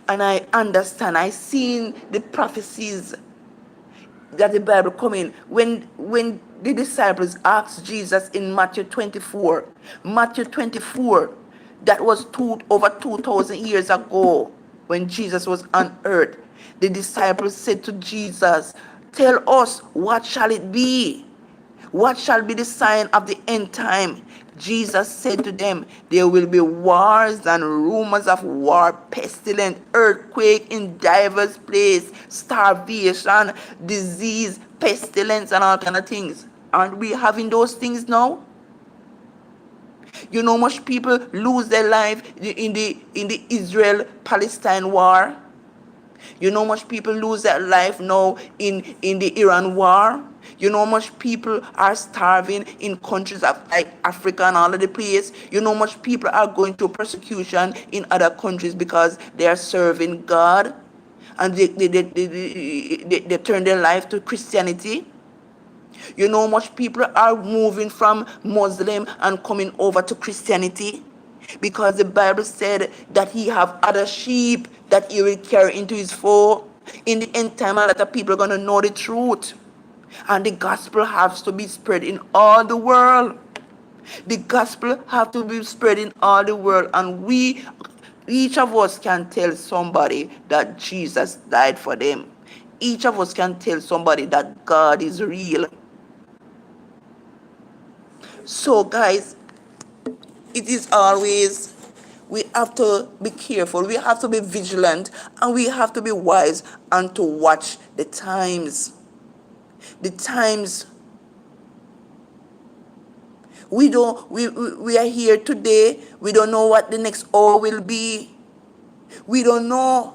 [SPEAKER 1] and I understand, I seen the prophecies that the Bible coming. When the disciples asked Jesus in Matthew 24, that was over 2,000 years ago, when Jesus was on earth. The disciples said to Jesus, "Tell us, what shall it be? What shall be the sign of the end time?" Jesus said to them, "There will be wars and rumors of war, pestilence, earthquake in diverse places, starvation, disease, pestilence, and all kind of things." Aren't we having those things now? Much people lose their life in the Israel-Palestine war. Much people lose their life now in the Iran war. Much people are starving in countries of like Africa and all of the place. Much people are going through persecution in other countries because they are serving God, and they turn their life to Christianity. Much people are moving from Muslim and coming over to Christianity, because the Bible said that he have other sheep that he will carry into his fold. In the end time, a lot of people are going to know the truth. And the gospel has to be spread in all the world. The gospel have to be spread in all the world. And we, each of us can tell somebody that Jesus died for them. Each of us can tell somebody that God is real. So guys, it is always, we have to be careful, we have to be vigilant, and we have to be wise and to watch the times. The times. We are here today. We don't know what the next hour will be. We don't know.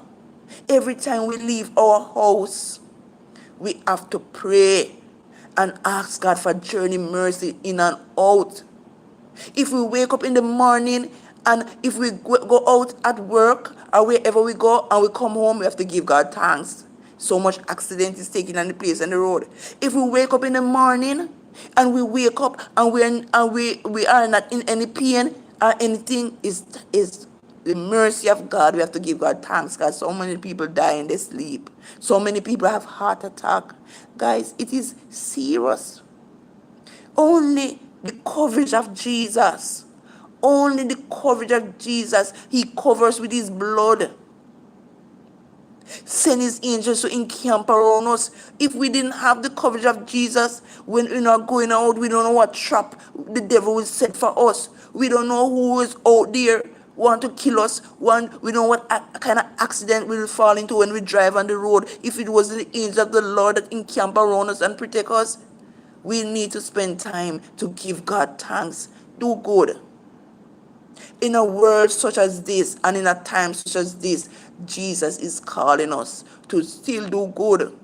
[SPEAKER 1] Every time we leave our house, we have to pray and ask God for journey mercy in and out. If we wake up in the morning and if we go out at work or wherever we go and we come home, we have to give God thanks. So much accident is taking on the place on the road. If we wake up in the morning and we wake up and we are not in any pain or anything, is the mercy of God. We have to give God thanks, because so many people die in their sleep. So many people have heart attack. Guys, it is serious. Only the coverage of Jesus. Only the coverage of Jesus. He covers with his blood. Send his angels to encamp around us. If we didn't have the coverage of Jesus, when we're not going out, we don't know what trap the devil will set for us. We don't know who is out there want to kill us. We don't know what kind of accident we will fall into when we drive on the road. If it was the angels of the Lord that encamp around us and protect us, we need to spend time to give God thanks. Do good. In a world such as this and in a time such as this, Jesus is calling us to still do good,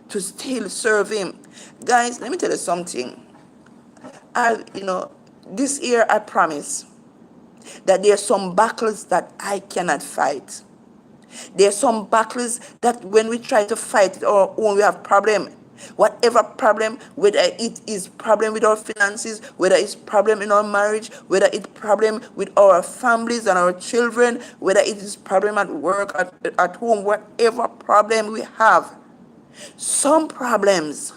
[SPEAKER 1] to still serve him. Guys, let me tell you something. This year I promise that there are some battles that I cannot fight. There are some battles that when we try to fight it or when we have problem, whatever problem, whether it is problem with our finances, whether it's problem in our marriage, whether it's problem with our families and our children, whether it is problem at work, at home, whatever problem we have, some problems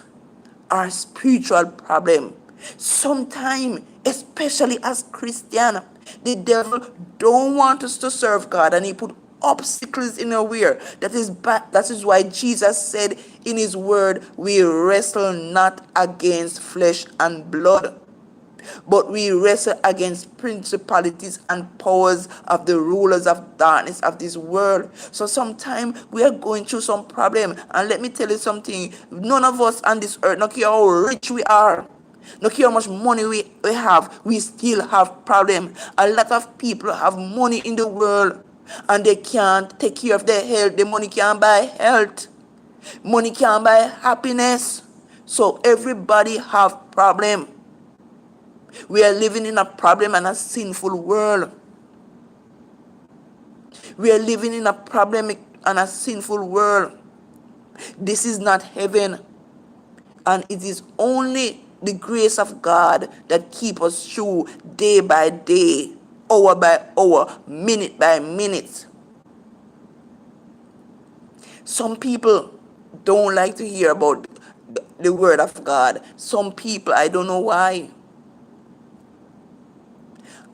[SPEAKER 1] are spiritual problem. Sometimes, especially as Christian, the devil don't want us to serve God, and he put obstacles in our way. That is why Jesus said in his word, we wrestle not against flesh and blood, but we wrestle against principalities and powers of the rulers of darkness of this world. So sometimes we are going through some problem, and let me tell you something, none of us on this earth, no care how rich we are, no care how much money we have, we still have problem. A lot of people have money in the world and they can't take care of their health. The money can't buy health. Money can't buy happiness. So everybody have problem. We are living in a problem and a sinful world. We are living in a problem and a sinful world. This is not heaven. And it is only the grace of God that keep us through day by day, hour by hour, minute by minute. Some people don't like to hear about the word of God. Some people, I don't know why.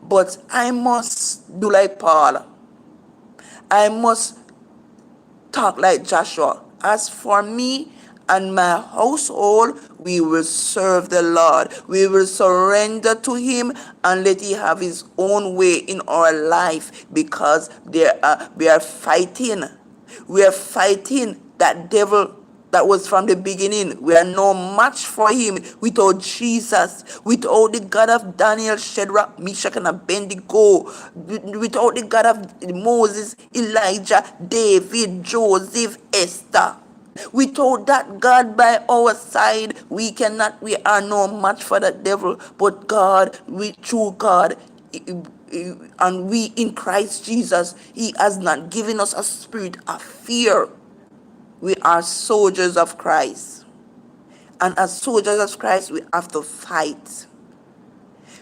[SPEAKER 1] But I must do like Paul. I must talk like Joshua. As for me and my household, we will serve the Lord. We will surrender to him and let him have his own way in our life, because we are fighting. We are fighting that devil that was from the beginning. We are no match for him without Jesus, without the God of Daniel, Shadrach, Meshach, and Abednego, without the God of Moses, Elijah, David, Joseph, Esther. Without that God by our side, we are no match for the devil. But God, through God, and we in Christ Jesus, he has not given us a spirit of fear. We are soldiers of Christ. And as soldiers of Christ, we have to fight.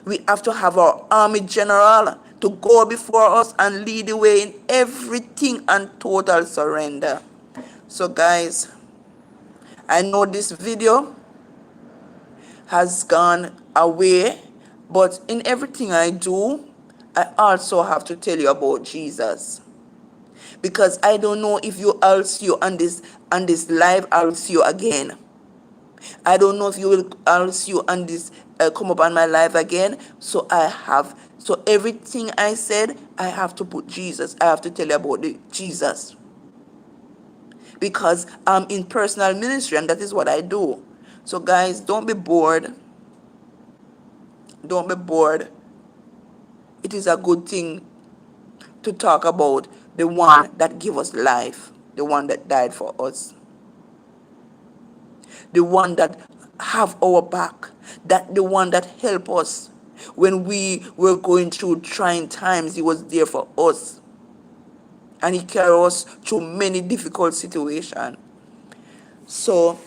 [SPEAKER 1] We have to have our army general to go before us and lead the way in everything and total surrender. So guys, I know this video has gone away, but in everything I do, I also have to tell you about Jesus. Because I don't know if I'll see you on this live, I'll see you again. I don't know if I'll see you on this come up on my live again. So everything I said, I have to put Jesus. I have to tell you about Jesus. Because I'm in personal ministry and that is what I do. So guys, don't be bored. Don't be bored. It is a good thing to talk about the one that gave us life, the one that died for us, the one that have our back, that the one that helped us when we were going through trying times. He was there for us, and he carried us through many difficult situations. So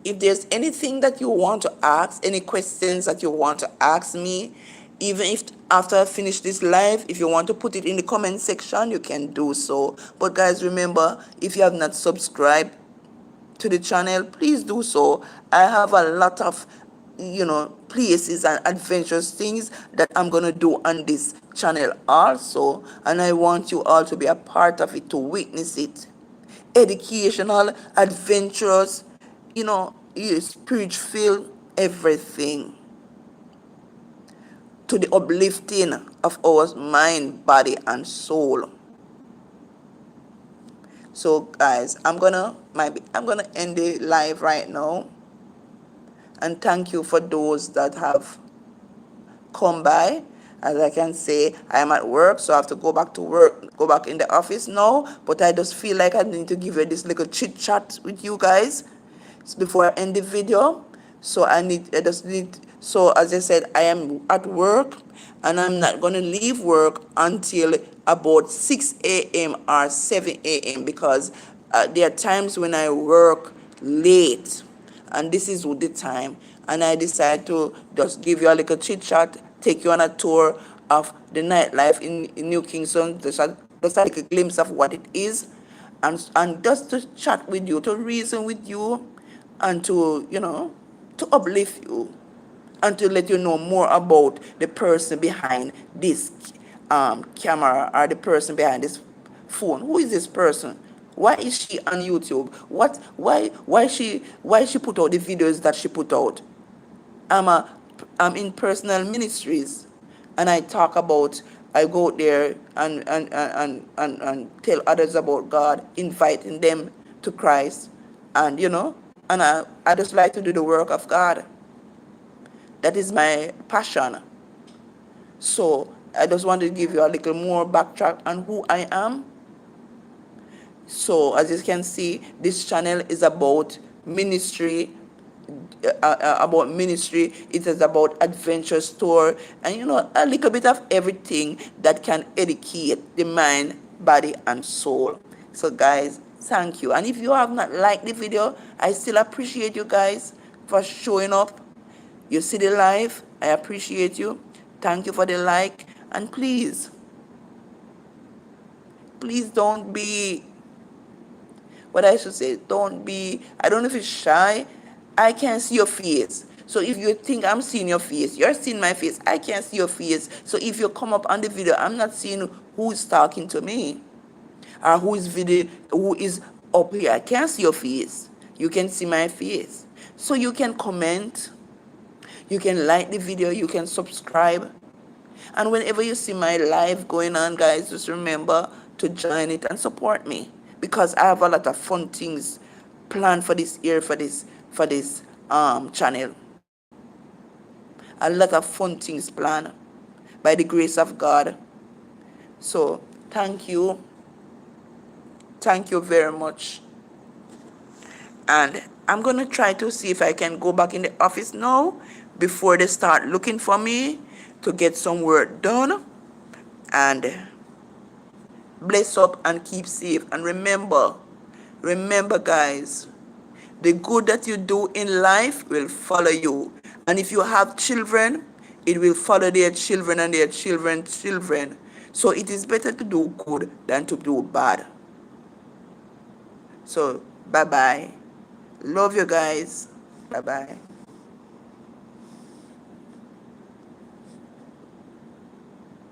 [SPEAKER 1] if there's anything that you want to ask, any questions that you want to ask me, even if after I finish this live, if you want to put it in the comment section, you can do so. But guys, remember, if you have not subscribed to the channel, please do so. I have a lot of places and adventurous things that I'm gonna do on this channel also, and I want you all to be a part of it, to witness it. Educational, adventurous, spirit filled, everything, to the uplifting of our mind, body, and soul. So guys, I'm gonna end the live right now, and thank you for those that have come by. As I can say, I am at work, so I have to go back to work, go back in the office now. But I just feel like I need to give you this little chit chat with you guys before I end the video. So so as I said, I am at work, and I'm not going to leave work until about 6 a.m. or 7 a.m. because there are times when I work late, and this is the time, and I decide to just give you a little chit chat, take you on a tour of the nightlife in New Kingston, just a little glimpse of what it is, and just to chat with you, to reason with you, and to uplift you, and to let you know more about the person behind this camera, or the person behind this phone. Who is this person? Why is she on YouTube? Why she put out the videos that she put out? I'm in personal ministries, and I go there and tell others about God, inviting them to Christ, and I just like to do the work of God. That is my passion. So I just want to give you a little more backtrack on who I am. So as you can see, this channel is about ministry. It is about adventure story, and a little bit of everything that can educate the mind, body, and soul. So guys, thank you. And if you have not liked the video, I still appreciate you guys for showing up. You see the live, I appreciate you. Thank you for the like, and please don't be, what I should say, don't be, I don't know if it's shy. I can't see your face. So if you think I'm seeing your face, you're seeing my face. I can't see your face. So if you come up on the video, I'm not seeing who's talking to me, or who is up here. I can't see your face. You can see my face. So you can comment, you can like the video, you can subscribe. And whenever you see my live going on, guys, just remember to join it and support me, because I have a lot of fun things planned for this year, for this channel. A lot of fun things planned by the grace of God. So thank you very much. And I'm gonna try to see if I can go back in the office now before they start looking for me, to get some work done. And bless up and keep safe. And remember guys, the good that you do in life will follow you. And if you have children, it will follow their children and their children's children. So it is better to do good than to do bad. So bye bye. Love you guys. Bye bye.